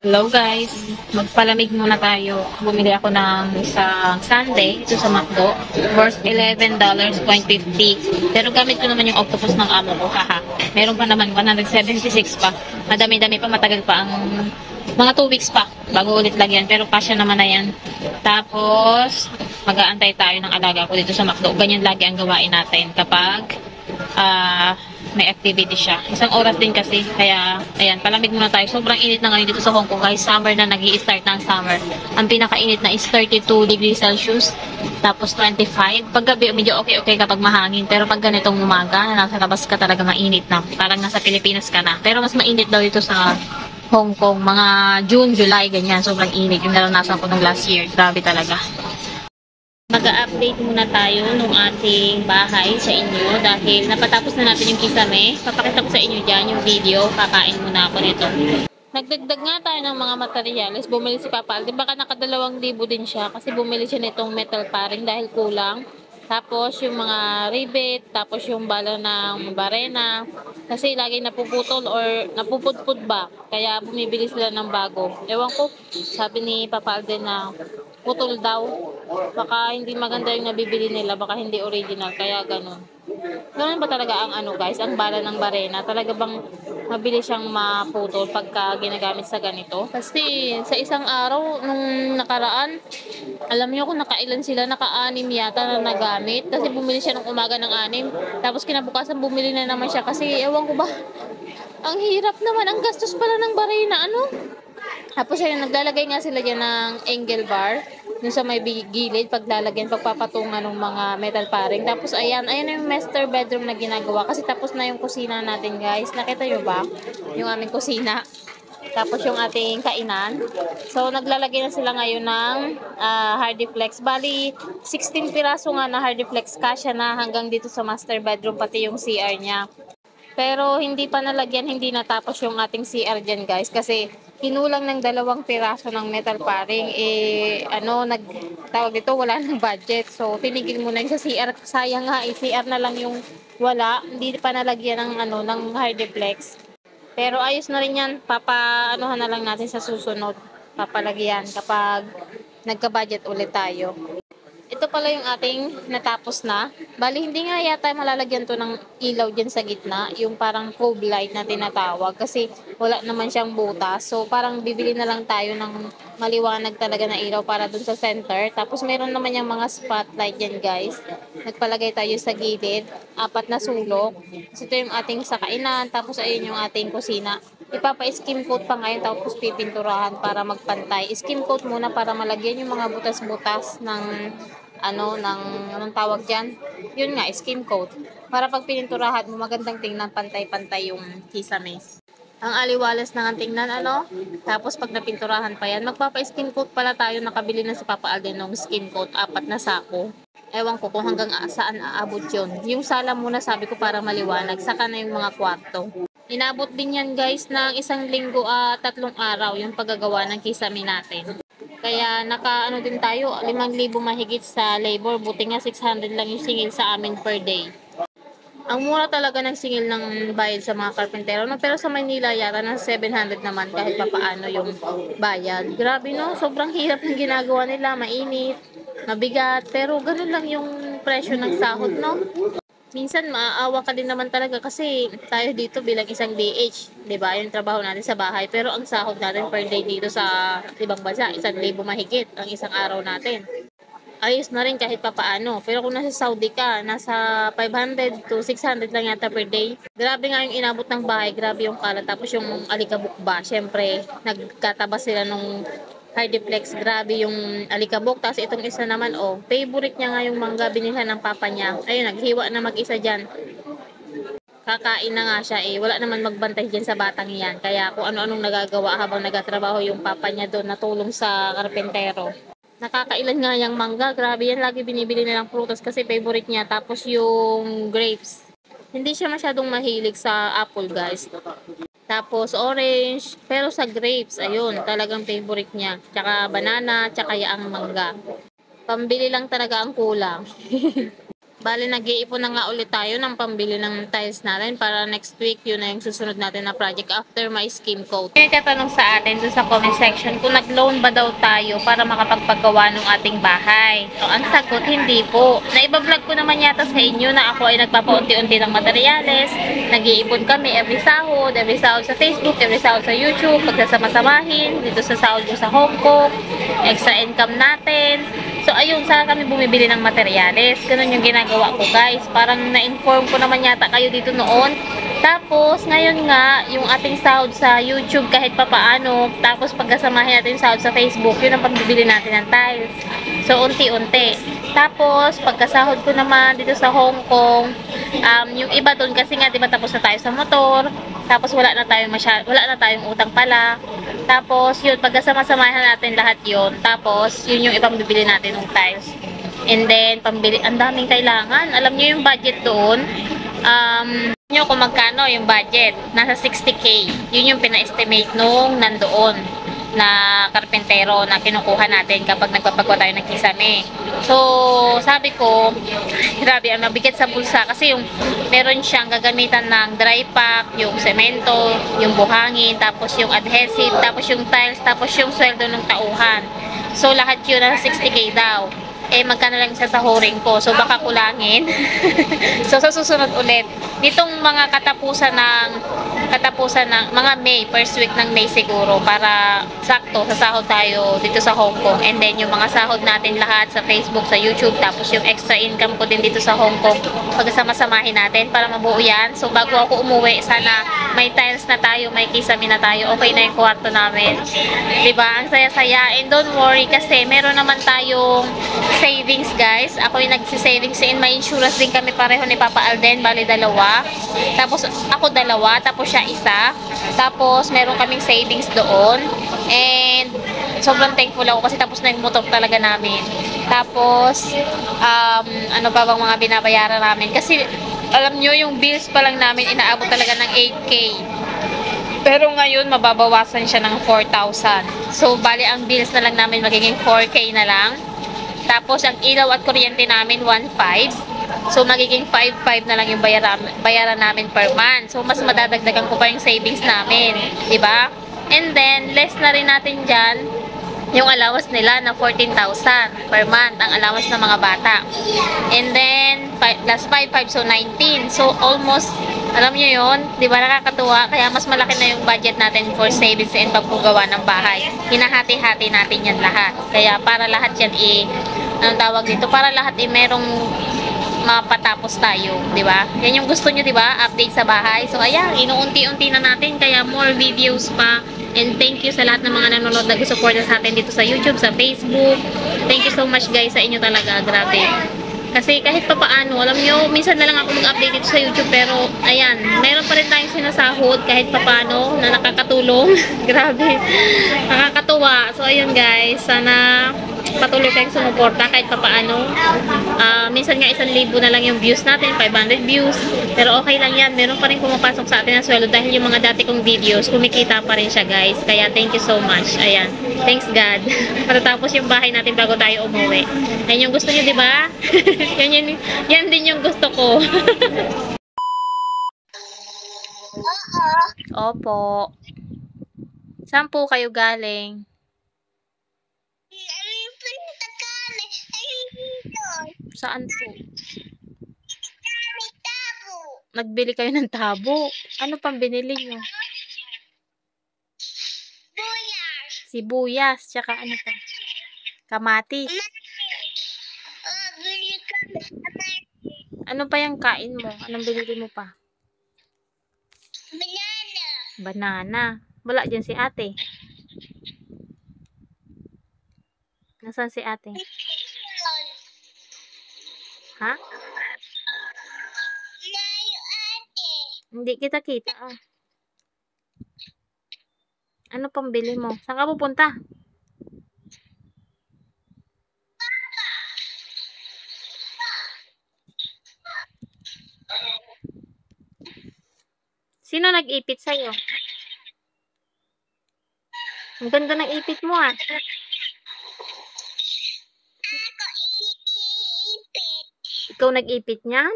Hello guys, magpalamig muna tayo. Bumili ako ng isang sundae dito sa McDo. Worth $11.50. Pero gamit ko naman yung octopus ng amo ko. Haha. Meron pa naman 176 pa. Madami-dami pa, matagal pa ang mga 2 weeks pa bago ulit lagyan. Pero kasya naman na yan. Tapos, mag-aantay tayo ng alaga ko dito sa McDo. Ganyan lagi ang gawain natin kapag may activity siya. Isang oras din kasi. Kaya, ayan, palamig muna tayo. Sobrang init na ngayon dito sa Hong Kong. Guys, summer na, nag-i-start ng summer. Ang pinakainit na is 32 degrees Celsius. Tapos 25. Pag gabi, medyo okay kapag mahangin. Pero pag ganitong umaga, na nasa labas ka talaga mainit na. Parang nasa Pilipinas ka na. Pero mas mainit daw dito sa Hong Kong. Mga June, July, ganyan. Sobrang init. Yung naranasan ko nung last year. Grabe talaga. Mag-update muna tayo nung ating bahay sa inyo dahil napatapos na natin yung kisame. Papakita ko sa inyo dyan yung video. Kakain muna ako nito. Nagdagdag nga tayo ng mga materyales. Bumili si Papa Alden. Baka naka2,000 din siya kasi bumili siya nitong metal paring dahil kulang. Tapos yung mga rivet, tapos yung bala ng barena. Kasi lagi napuputol or napupudpud ba. Kaya bumibili sila ng bago. Ewan ko, sabi ni Papa Alden na putol daw. Baka hindi maganda yung nabibili nila, baka hindi original, kaya ganun. Ganun ba talaga ang guys, ang bala ng barena? Talaga bang mabilis siyang maputol pagka ginagamit sa ganito? Kasi sa isang araw, nung nakaraan, alam niyo kung nakailan sila, naka-anim yata na nagamit. Kasi bumili siya ng umaga ng 6. Tapos kinabukasan bumili na naman siya kasi ewan ko ba, ang hirap naman, ang gastos pala ng barena, ano? Tapos ayun, naglalagay nga sila dyan ng angle bar yung sa may gilid, paglalagyan, pagpapatungan ng mga metal paring. Tapos ayan yung master bedroom na ginagawa kasi tapos na yung kusina natin guys. Nakita nyo ba? Yung aming kusina. Tapos yung ating kainan. So naglalagay na sila ngayon ng Hardiflex. Bali, 16 piraso nga na Hardiflex kasya na hanggang dito sa master bedroom pati yung CR niya. Pero hindi pa nalagyan, hindi natapos yung ating CR dyan guys. Kasi kinulang ng 2 piraso ng metal paring. Tawag dito, wala ng budget. So, tinigil muna yung sa CR. Sayang nga, CR na lang yung wala. Hindi pa nalagyan ng Hardiplex. Pero ayos na rin yan. Papaanuhan na lang natin sa susunod. Papalagyan kapag nagka-budget ulit tayo. Ito pala yung ating natapos na. Bali, hindi nga yata malalagyan to ng ilaw dyan sa gitna. Yung parang cove light na tinatawag. Kasi wala naman siyang butas. So, parang bibili na lang tayo ng maliwanag talaga na ilaw para dun sa center. Tapos, meron naman yung mga spotlight dyan, guys. Nagpalagay tayo sa gilid. 4 na sulok. Tapos, ito yung ating sakainan. Tapos, ayun yung ating kusina. Ipapa-skim coat pa ngayon tapos pipinturahan para magpantay. Skim coat muna para malagyan yung mga butas-butas ng anong tawag dyan? Yun nga, skim coat. Para pag pininturahan mo, magandang tingnan, pantay-pantay yung kisame. Ang aliwalas na nga tingnan, Tapos pag napinturahan pa yan, magpapa-skim coat pala tayo. Nakabili na si Papa Alden ng skim coat, 4 na sako. Ewan ko kung hanggang saan aabot yun. Yung sala muna sabi ko para maliwanag, saka na yung mga kwarto. Inabot din yan guys ng 1 linggo 3 araw yung paggagawa ng kisame natin. Kaya din tayo, 5,000 mahigit sa labor. Buti nga 600 lang yung singil sa amin per day. Ang mura talaga ng singil ng bayad sa mga karpentero. No? Pero sa Manila yata ng 700 naman kahit papaano yung bayad. Grabe no, sobrang hirap ng ginagawa nila. Mainit, mabigat. Pero ganun lang yung presyo ng sahod, no? Minsan maaawa ka din naman talaga kasi tayo dito bilang isang DH, 'di ba? Yung trabaho natin sa bahay, pero ang sahod natin per day dito sa ibang bansa, 1,000 mahigit ang isang araw natin. Ayos na rin kahit papaano. Pero kung nasa Saudi ka, nasa 500 to 600 lang yata per day. Grabe nga yung inabot ng bahay, grabe yung kalat. Tapos yung alikabok ba, syempre, nagkatabas sila nung Hardiplex, grabe yung alikabok. Tapos itong isa naman, favorite niya nga yung mangga, binilhan ng papa niya. Ayun, naghiwa na mag-isa dyan. Kakain na nga siya wala naman magbantay dyan sa batang yan. Kaya kung ano-anong nagagawa habang nagatrabaho yung papa niya doon, natulong sa karpentero. Nakakailan nga yung mangga, grabe yan, lagi binibili nilang prutas kasi favorite niya. Tapos yung grapes, hindi siya masyadong mahilig sa apple guys. Tapos orange, pero sa grapes, ayun, talagang favorite niya. Tsaka banana, tsaka yaang mangga. Pambili lang talaga ang kulang. Bali, nag-iipon na nga ulit tayo ng pambili ng tiles natin para next week yun na yung susunod natin na project after my skim coat. May katanong sa atin dun sa comment section kung nag-loan ba daw tayo para makapagpagawa ng ating bahay. So, ang sagot, hindi po. Naibablog ko naman yata sa inyo na ako ay nagpapaunti-unti ng materyales. Nag-iipon kami every sahod sa Facebook, every sahod sa YouTube, pagsasama-samahin, dito sa sahod ko sa Hong Kong, extra income natin. So, ayun, saan kami bumibili ng materyales. Ganun yung ginagawa ko, guys. Parang na-inform ko naman yata kayo dito noon. Tapos, ngayon nga, yung ating sahod sa YouTube kahit papaano. Tapos, pagkasamahin natin yung sahod sa Facebook, yun ang pagbibili natin ng tiles. So, unti-unti. Tapos, pagkasahod ko naman dito sa Hong Kong, yung iba doon kasi nga, diba, tapos na tayo sa motor. Tapos, wala na tayong utang pala. Tapos, yun, pagkasama-samahan natin lahat yun. Tapos, yun yung ibang bibili natin ng tiles. And then, pambili, ang daming kailangan. Alam nyo yung budget doon, nyo kung magkano yung budget. Nasa 60K. Yun yung pina-estimate nung nandoon na karpentero na kinukuha natin kapag nagpapagawa tayo ng kisame. So, sabi ko, grabe, ang mabigat sa bulsa kasi yung meron siyang gagamitan ng dry pack, yung semento, yung buhangin, tapos yung adhesive, tapos yung tiles, tapos yung sweldo ng tauhan. So, lahat yun na 60K daw. Eh, magkano lang sasahurin ko. So, baka kulangin. So, sa susunod ulit. Nitong mga katapusan ng mga May, first week ng May siguro, para sakto, sasahod tayo dito sa Hong Kong. And then, yung mga sahod natin lahat sa Facebook, sa YouTube, tapos yung extra income ko din dito sa Hong Kong, pagkasama-samahin natin para mabuo yan. So, bago ako umuwi, sana may tiles na tayo, may kisame na tayo, okay na yung kwarto namin. Diba? Ang saya-saya. And don't worry kasi meron naman tayong savings, guys. Ako yung nagsisavings in my insurance din kami pareho ni Papa Alden, bali dalawa. Tapos ako dalawa, tapos siya isa. Tapos meron kaming savings doon. And sobrang thankful ako kasi tapos na yung motor talaga namin. Tapos ano pa bang mga binabayaran namin? Kasi alam nyo, yung bills pa lang namin inaabot talaga ng 8K. Pero ngayon, mababawasan siya ng 4,000. So, bali ang bills na lang namin magiging 4K na lang. Tapos, ang ilaw at kuryente namin, 1,500. So, magiging 5,500 na lang yung bayaran namin per month. So, mas madadagdagan ko pa yung savings namin. Diba? And then, less na rin natin dyan yung allowance nila na 14,000 per month, ang allowance ng mga bata. And then, plus 5,500, so 19. So, almost, alam nyo yun, di ba nakakatuwa? Kaya mas malaki na yung budget natin for savings and pagpagawa ng bahay. Hinahati-hati natin yan lahat. Kaya para lahat yan anong tawag dito? Para lahat merong mapatapos tayo, di ba? Yan yung gusto nyo, di ba? Update sa bahay. So, ayan, inuunti-unti na natin, kaya more videos pa. And thank you sa lahat ng mga nanonood na gusto-support sa atin dito sa YouTube, sa Facebook. Thank you so much, guys, sa inyo talaga. Grabe. Kasi kahit pa paano, alam nyo, minsan na lang ako mag-update dito sa YouTube, pero ayan, meron pa rin tayong sinasahod kahit pa paano na nakakatulong. Grabe. Nakakatuwa. So, ayun, guys, sana patuloy kayong sumuporta kahit pa paano. Minsan nga 1,000 na lang yung views natin, 500 views. Pero okay lang yan. Meron pa rin pumapasok sa atin ng sweldo dahil yung mga dati kong videos, kumikita pa rin siya, guys. Kaya thank you so much. Ayan. Thanks, God. Matatapos yung bahay natin bago tayo umuwi. Ayan yung gusto nyo, di ba? yan din yung gusto ko. Opo. Saan po kayo galing? Saan po? Nagbili kayo ng tabo. Ano pang binili nyo? Sibuyas. Tsaka ano pa? Kamatis. Ano pa yung kain mo? Anong binili mo pa? Banana. Wala dyan si ate. Nasaan si ate? Ha? Hindi kita kita. Ano pang bili mo? Saan ka pupunta? Sino nag-ipit sa'yo? Ang ganda ng ipit mo, ah. Ako ipit. Ikaw nag-ipit niyan?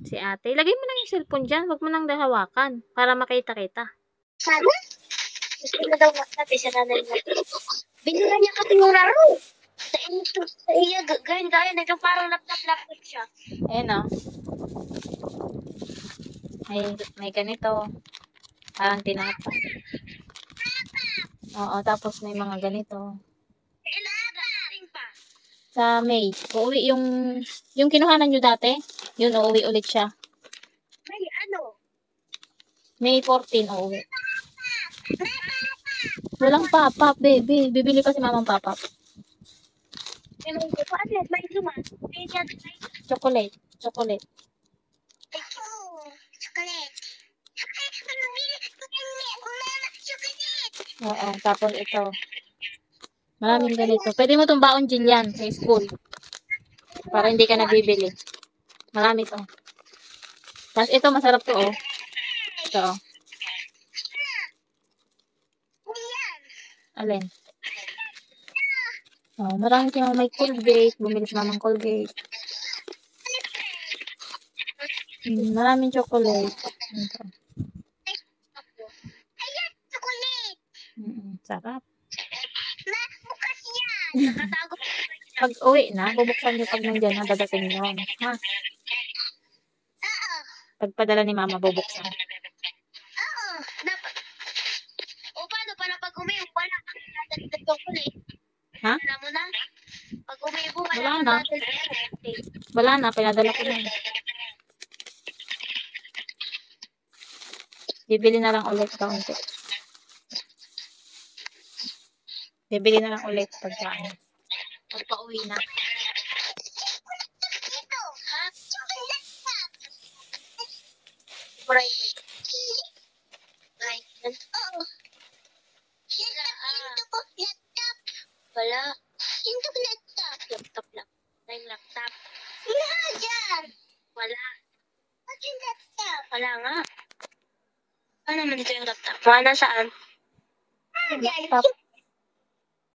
Si ate. Lagay mo lang yung cellphone dyan. Huwag mo nang dahawakan. Para makita-kita. Sana? Gusto na daw natin sa nanay natin. Binila niya kasi yung laro. Sa iya, gaya, parang laptop siya. Ayan o. May ganito. Parang tinapa. Oo, tapos may mga ganito. Sa May. Uuwi yung kinuhanan nyo dati. Yun, uuwi ulit siya. May ano? May 14, uuwi. Walang pop-up, baby. Bibili pa si mamang pop-up. May mga pa, ano, may luman. May Chocolate. Chocolate. Chocolate. Ay, ano, bili ko mama, chocolate. Oo, tapos ito. Maraming ganito. Pwede mo itong baon, Jillian, sa school. Para hindi ka nabibili. Marami to. Tapos ito, masarap to, oh. Ito, oh. Alin? Oh, marami siyang may Colgate. Bumili si mamang Colgate. Maraming chocolate. Ito. Ayan, chocolate. Sarap. Ma, bukas yan. Nakatago. Pag uwi na, bubuksan niyo pag nandyan na dadating yun. Ha? Oo. Pagpadala ni mama, bubuksan. Oo. Dapat. O paano para pag umiiyak, wala kang dadagdag chocolate? Ha? Alam mo na? Pag umiiyak, wala Wala kang na. dadagdag chocolate. Wala na, pinadala ko na. Bibili na lang ulit kaunti. Bibili na lang ulit pagkaan. Pagpa-uwi na. Ito, ha? Chocolate pa. Private. Private. Oo. Laptop. Laptop. Wala. Yung laptop. Laptop lang. Yung laptop. Wala dyan. Wala. Ba't yung laptop? Wala nga. Ano naman dito yung laptop? Wala saan? Laptop.